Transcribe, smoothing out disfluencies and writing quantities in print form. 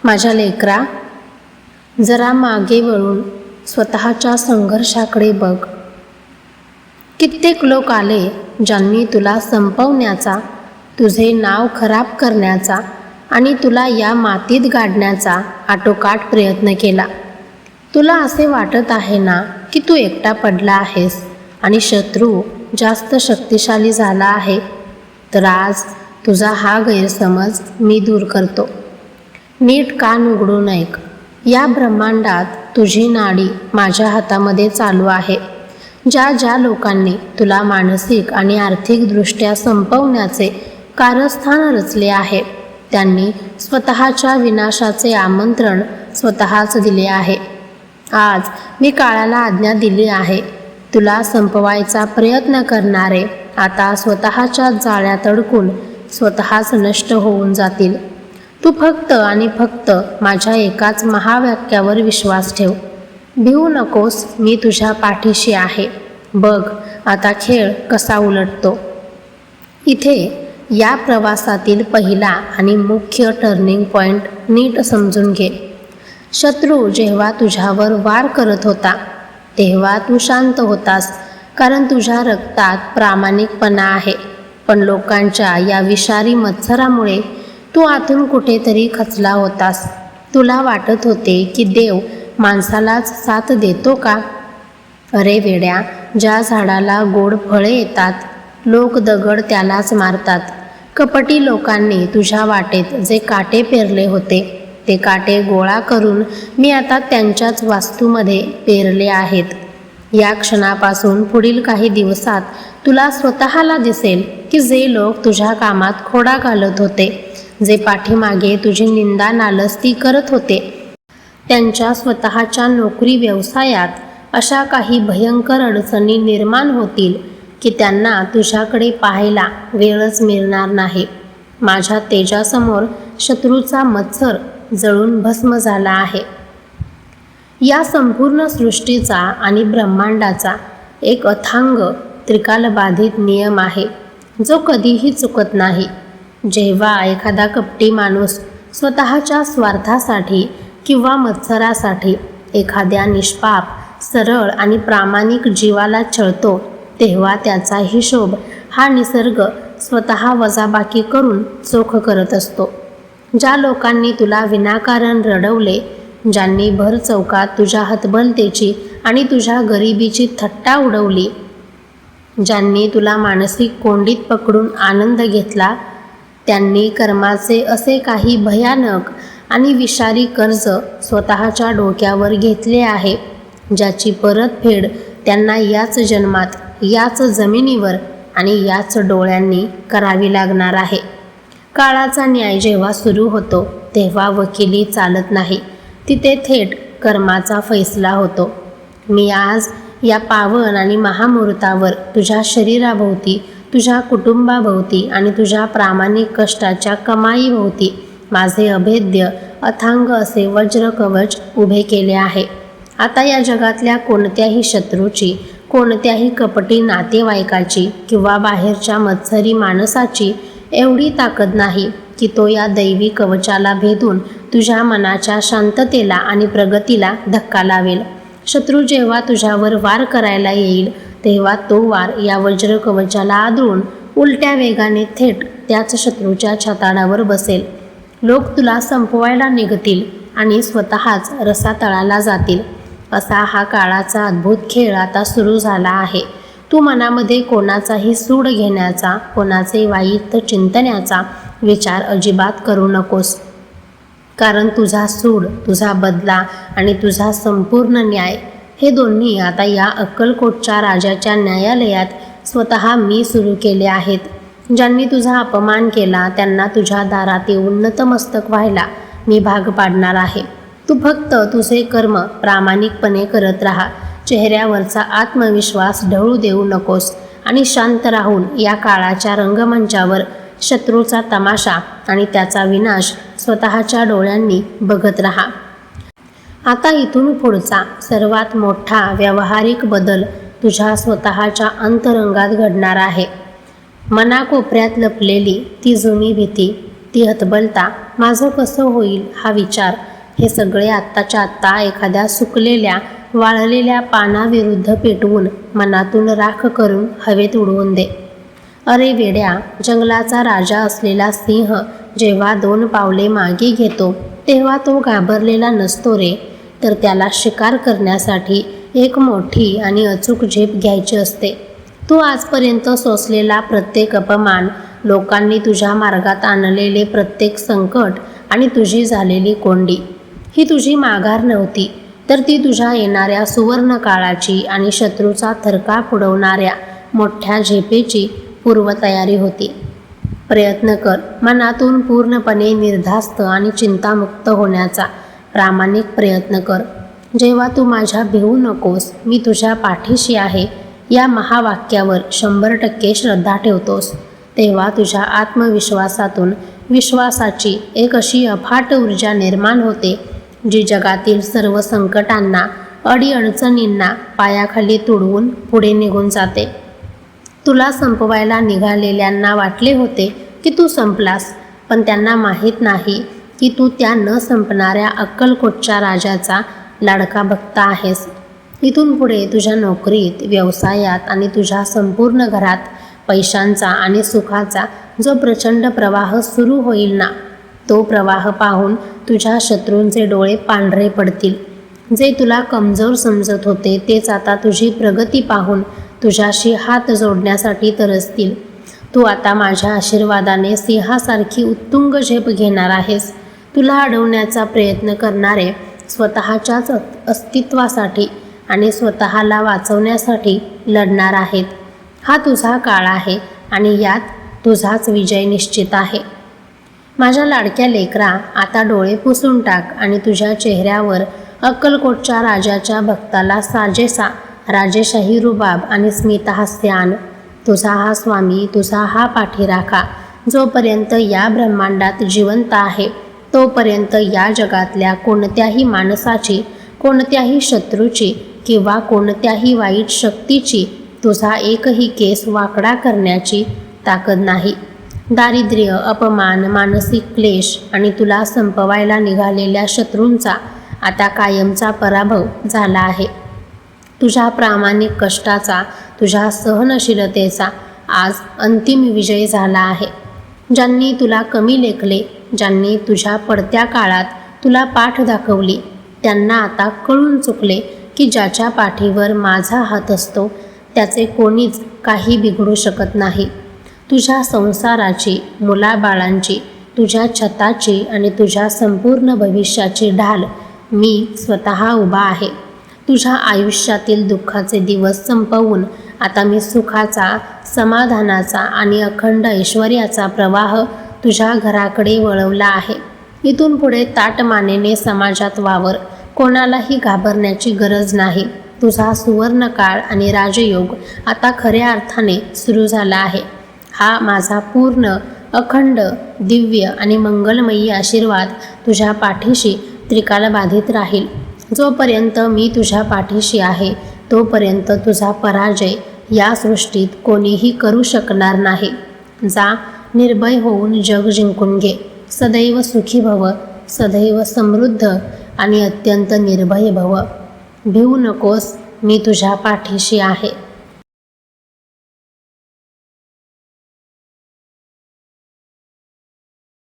माझ्या लेकरा, जरा मागे वळून स्वतःच्या संघर्षाकडे बघ. कित्येक लोक आले ज्यांनी तुला संपवण्याचा, तुझे नाव खराब करण्याचा आणि तुला या मातीत गाडण्याचा आटोकाट प्रयत्न केला. तुला असे वाटत आहे ना की तू एकटा पडला आहेस आणि शत्रू जास्त शक्तिशाली झाला आहे. तर आज तुझा हा गैरसमज मी दूर करतो. नीट कान उघडून ऐक. या ब्रह्मांडात तुझी नाडी माझ्या हातामध्ये चालू आहे. ज्या लोकांनी तुला मानसिक आणि आर्थिकदृष्ट्या संपवण्याचे कारस्थान रचले आहे, त्यांनी स्वतःच्या विनाशाचे आमंत्रण स्वतःच दिले आहे. आज मी काळाला आज्ञा दिली आहे. तुला संपवायचा प्रयत्न करणारे आता स्वतःच्या जाळ्यात अडकून स्वतःच नष्ट होऊन जातील. तू फक्त आणि फक्त माझ्या एकाच महावाक्यावर विश्वास ठेव. भिवू नकोस, मी तुझ्या पाठीशी आहे. बघ आता खेळ कसा उलटतो. इथे या प्रवासातील पहिला आणि मुख्य टर्निंग पॉईंट नीट समजून घे. शत्रू जेव्हा तुझ्यावर वार करत होता तेव्हा तू शांत होतास, कारण तुझ्या रक्तात प्रामाणिकपणा आहे. पण लोकांच्या या विषारी मत्सरामुळे तू आतून कुठेतरी खचला होतास. तुला वाटत होते की देव माणसालाच साथ देतो का? अरे वेड्या, ज्या झाडाला गोड फळे येतात लोक दगड त्यालाच मारतात. कपटी लोकांनी तुझ्या वाटेत जे काटे पेरले होते ते काटे गोळा करून मी आता त्यांच्याच वास्तूमध्ये पेरले आहेत. या क्षणापासून पुढील काही दिवसात तुला स्वतःला दिसेल की जे लोक तुझ्या कामात खोडा घालत होते, जे पाठीमागे तुझी निंदा नालस्ती करत होते, त्यांच्या स्वतःच्या नोकरी व्यवसायात अशा काही भयंकर अडचणी निर्माण होतील की त्यांना तुझ्याकडे पाहायला वेळच मिळणार नाही. माझ्या तेजासमोर शत्रूचा मत्सर जळून भस्म झाला आहे. या संपूर्ण सृष्टीचा आणि ब्रह्मांडाचा एक अथांग त्रिकालबाधित नियम आहे जो कधीही चुकत नाही. जेव्हा एखादा कपटी माणूस स्वतःच्या स्वार्थासाठी किंवा मत्सरासाठी एखाद्या निष्पाप, सरळ आणि प्रामाणिक जीवाला छळतो, तेव्हा त्याचा हिशोब हा निसर्ग स्वतः वजाबाकी करून चोख करत असतो. ज्या लोकांनी तुला विनाकारण रडवले, ज्यांनी भर चौकात तुझ्या हतबलतेची आणि तुझ्या गरिबीची थट्टा उडवली, ज्यांनी तुला मानसिक कोंडीत पकडून आनंद घेतला, त्यांनी कर्माचे असे काही भयानक आणि विषारी कर्ज स्वतःच्या डोक्यावर घेतले आहे, ज्याची परतफेड त्यांना याच जन्मात, याच जमिनीवर आणि याच डोळ्यांनी करावी लागणार आहे. काळाचा न्याय जेव्हा सुरू होतो तेव्हा वकिली चालत नाही, तिथे थेट कर्माचा फैसला होतो. मी आज या पावन आणि महामुहूर्तावर तुझ्या शरीराभोवती, तुझ्या कुटुंबाभोवती आणि तुझ्या प्रामाणिक कष्टाच्या कमाईभोवती माझे अभेद्य अथांग असे वज्र कवच उभे केले आहे. आता या जगातल्या कोणत्याही शत्रूची, कोणत्याही कपटी नातेवाईकाची किंवा बाहेरच्या मत्सरी माणसाची एवढी ताकद नाही की तो या दैवी कवचाला भेदून तुझ्या मनाच्या शांततेला आणि प्रगतीला धक्का लावेल. शत्रू जेव्हा तुझ्यावर वार करायला येईल तेव्हा तो वार या वज्र कवचाला आदळून उलट्या वेगाने थेट त्याच शत्रूच्या छाताडावर बसेल. लोक तुला संपवायला निघतील आणि स्वतःच रसातळाला जातील. असा हा काळाचा अद्भुत खेळ आता सुरू झाला आहे. तू मनामध्ये कोणाचाही सूड घेण्याचा, कोणाचे वाईट चिंतण्याचा विचार अजिबात करू नकोस, कारण तुझा सूड, तुझा बदला आणि तुझा संपूर्ण न्याय हे दोन्ही आता या अक्कलकोटच्या राजाच्या न्यायालयात स्वतः मी सुरू केले आहेत. ज्यांनी तुझा अपमान केला त्यांना तुझ्या दारात येऊन नतमस्तक व्हायला मी भाग पाडणार आहे. तू फक्त तुझे कर्म प्रामाणिकपणे करत राहा. चेहऱ्यावरचा आत्मविश्वास ढळू देऊ नकोस आणि शांत राहून या काळाच्या रंगमंचावर शत्रूचा तमाशा आणि त्याचा विनाश स्वतःच्या डोळ्यांनी बघत राहा. आता इथून पुढचा सर्वात मोठा व्यावहारिक बदल तुझ्या स्वतःच्या अंतरंगात घडणार आहे. मनाकोपऱ्यात लपलेली ती जुनी भीती, ती हतबलता माझं कसं होईल हा विचार, हे सगळे आत्ताच्या आत्ता एखाद्या सुकलेल्या वाळलेल्या पानाविरुद्ध पेटवून मनातून राख करून हवेत उडवून दे. अरे वेड्या, जंगलाचा राजा असलेला सिंह जेव्हा 2 पावले मागे घेतो तेव्हा तो घाबरलेला नसतो रे, तर त्याला शिकार करण्यासाठी एक मोठी आणि अचूक झेप घ्यायची असते. तू आजपर्यंत सोसलेला प्रत्येक अपमान, लोकांनी तुझ्या मार्गात आणलेले प्रत्येक संकट आणि तुझी झालेली कोंडी, ही तुझी माघार नव्हती, तर ती तुझ्या येणाऱ्या सुवर्ण काळाची आणि शत्रूचा थरकाप उडवणाऱ्या मोठ्या झेपेची पूर्वतयारी होती. प्रयत्न कर, मनातून पूर्णपणे निर्धास्त आणि चिंतामुक्त होण्याचा प्रामाणिक प्रयत्न कर. जेव्हा तू माझ्या भिवू नकोस, मी तुझ्या पाठीशी आहे या महावाक्यावर 100% श्रद्धा ठेवतोस, तेव्हा तुझ्या आत्मविश्वासातून विश्वासाची एक अशी अफाट ऊर्जा निर्माण होते जी जगातील सर्व संकटांना, अडीअडचणींना पायाखाली तुडवून पुढे निघून जाते. तुला संपवायला निघालेल्यांना वाटले होते की तू संपलास, पण त्यांना माहीत नाही की तू त्या न संपणाऱ्या अक्कलकोटच्या राजाचा लाडका भक्त आहेस. इथून पुढे तुझ्या नोकरीत, व्यवसायात आणि तुझ्या संपूर्ण घरात पैशांचा आणि सुखाचा जो प्रचंड प्रवाह सुरू होईल ना, तो प्रवाह पाहून तुझ्या शत्रूंचे डोळे पांढरे पडतील. जे तुला कमजोर समजत होते तेच आता तुझी प्रगती पाहून तुझ्याशी हात जोडण्यासाठी तरसतील. तू आता माझ्या आशीर्वादाने सिंहासारखी उत्तुंग झेप घेणार आहेस. तुला अडवण्याचा प्रयत्न करणारे स्वतःच्याच अस्तित्वासाठी आणि स्वतःला वाचवण्यासाठी लढणार आहेत. हा तुझा काळ आहे आणि यात तुझाच विजय निश्चित आहे. माझ्या लाडक्या लेकरा, आता डोळे पुसून टाक आणि तुझ्या चेहऱ्यावर अक्कलकोटच्या राजाच्या भक्ताला साजेसा राजेशाही रुबाब आणि स्मितहास्य आण. तुझा हा स्वामी, तुझा हा पाठीराखा जोपर्यंत या ब्रह्मांडात जिवंत आहे, तोपर्यंत या जगातल्या कोणत्याही माणसाची, कोणत्याही शत्रूची किंवा कोणत्याही वाईट शक्तीची तुझा एकही केस वाकडा करण्याची ताकद नाही. दारिद्र्य, अपमान, मानसिक क्लेश आणि तुला संपवायला निघालेल्या शत्रूंचा आता कायमचा पराभव झाला आहे. तुझ्या प्रामाणिक कष्टाचा, तुझ्या सहनशीलतेचा आज अंतिम विजय झाला आहे. ज्यांनी तुला कमी लेखले, ज्यांनी तुझ्या पडत्या काळात तुला पाठ दाखवली, त्यांना आता कळून चुकले की ज्याच्या पाठीवर माझा हात असतो त्याचे कोणीच काही बिघडू शकत नाही. तुझ्या संसाराची, मुलाबाळांची, तुझ्या छताची आणि तुझ्या संपूर्ण भविष्याची ढाल मी स्वतः उभा आहे. तुझ्या आयुष्यातील दुःखाचे दिवस संपवून आता मी सुखाचा, समाधानाचा आणि अखंड ऐश्वर्याचा प्रवाह तुझ्या घराकडे वळवला आहे. इथून पुढे ताटमानेने समाजात वावर, कोणालाही घाबरण्याची गरज नाही. तुझा सुवर्ण काळ आणि राजयोग आता खऱ्या अर्थाने सुरू झाला आहे. हा माझा पूर्ण, अखंड, दिव्य आणि मंगलमयी आशीर्वाद तुझ्या पाठीशी त्रिकालबाधित राहील. जोपर्यंत मी तुझ्या पाठीशी आहे तोपर्यंत तुझा पराजय या सृष्टीत कोणीही करू शकणार नाही. जा, निर्भय होऊन जग जिंकून घे. सदैव सुखी भव, सदैव समृद्ध आणि अत्यंत निर्भय भव. भिवू नकोस, मी तुझ्या पाठीशी आहे.